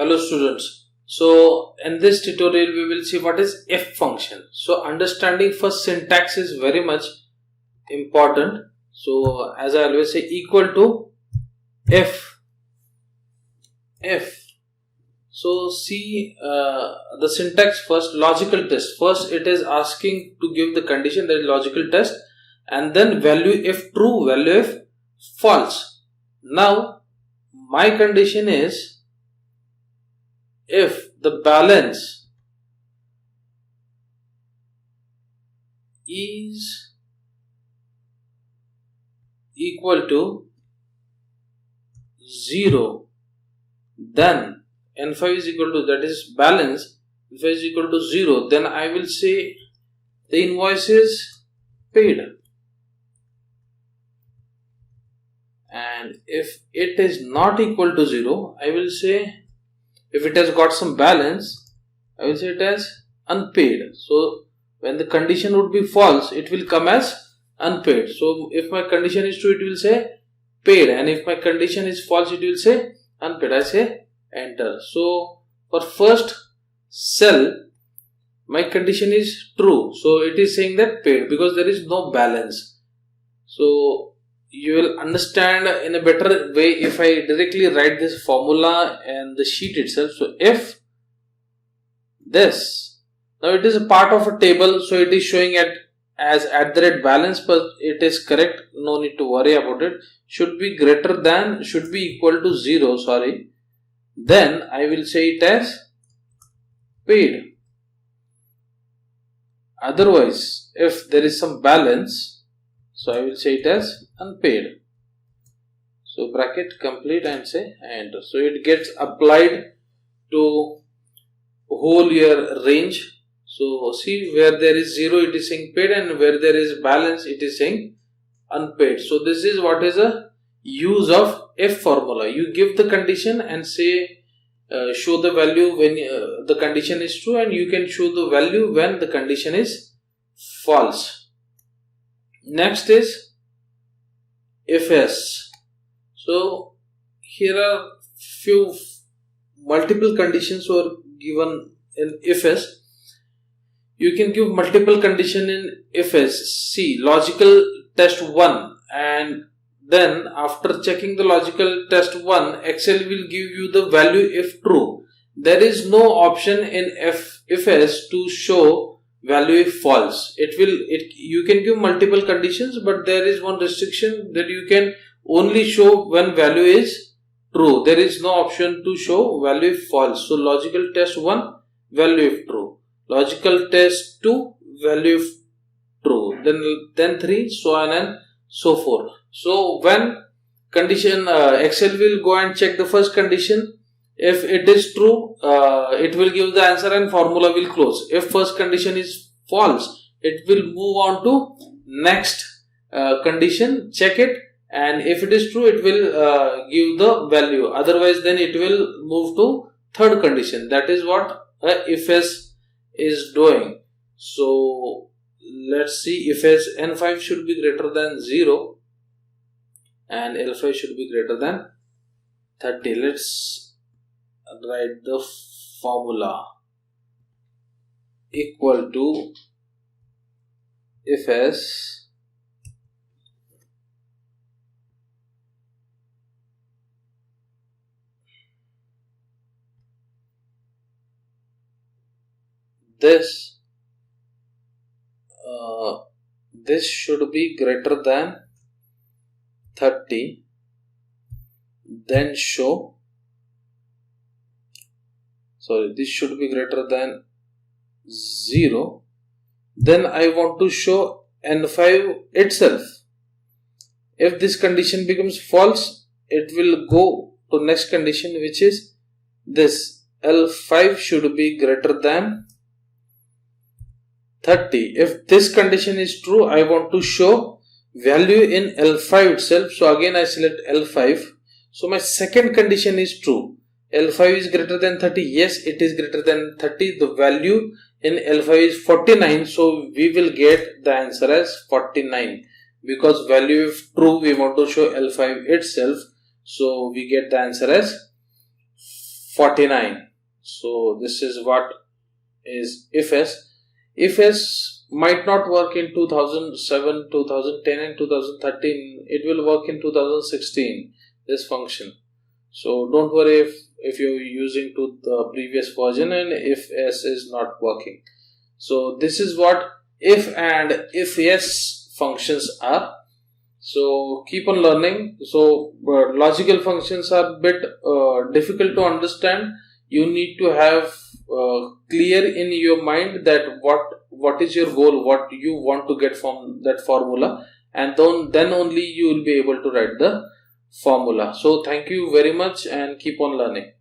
Hello students. So in this tutorial we will see what is if function. So understanding first syntax is very much important. So as I always say, equal to if. So see the syntax first, logical test. First it is asking to give the condition, that is logical test, and then value if true, value if false. Now my condition is if the balance is equal to 0, then n5 is equal to, that is balance, n5 is equal to 0, then I will say the invoice is paid. And if it is not equal to 0, I will say, if it has got some balance, I will say it as unpaid. So when the condition would be false, it will come as unpaid. So if my condition is true, it will say paid, and if my condition is false, it will say unpaid. I say enter. So for first cell, my condition is true, so it is saying that paid because there is no balance. So you will understand in a better way if I directly write this formula and the sheet itself. So if this, now it is a part of a table, so it is showing it as @balance, but it is correct, no need to worry about it. Should be greater than, should be equal to 0, sorry. Then I will say it as paid. Otherwise, if there is some balance, so I will say it as unpaid. So bracket complete and say enter. So it gets applied to whole year range. So see, where there is 0 it is saying paid, and where there is balance it is saying unpaid. So this is what is a use of if formula. You give the condition and say show the value when the condition is true, and you can show the value when the condition is false. Next is IFS. So here are few multiple conditions were given in IFS. You can give multiple condition in IFS. See, logical test 1, and then after checking the logical test 1, Excel will give you the value if true. There is no option in IFS to show value if false. You can give multiple conditions, but there is one restriction that you can only show when value is true. There is no option to show value if false. So logical test 1, value if true. Logical test 2, value if true. Then 3, so on and so forth. So when condition, Excel will go and check the first condition. If it is true, it will give the answer and formula will close. If first condition is false, it will move on to next condition, check it, and if it is true, it will give the value. Otherwise, then it will move to third condition. That is what IFS is doing. So let's see, IFS N5 should be greater than 0 and L5 should be greater than 30. Let's write the formula. Equal to IFS this should be greater than 30, then show, sorry, this should be greater than 0, then I want to show N5 itself. If this condition becomes false, it will go to next condition, which is this L5 should be greater than 30. If this condition is true, I want to show value in L5 itself. So again I select L5. So my second condition is true. L5 is greater than 30. Yes, it is greater than 30. The value in L5 is 49. So we will get the answer as 49. Because value if true, we want to show L5 itself. So we get the answer as 49. So this is what is IFS. IFS might not work in 2007, 2010 and 2013. It will work in 2016, this function. So don't worry if you're using to the previous version and IFS is not working. So this is what if and if yes functions are. So keep on learning. So logical functions are a bit difficult to understand. You need to have clear in your mind that what is your goal, what you want to get from that formula, and then only you will be able to write the formula. So thank you very much and keep on learning.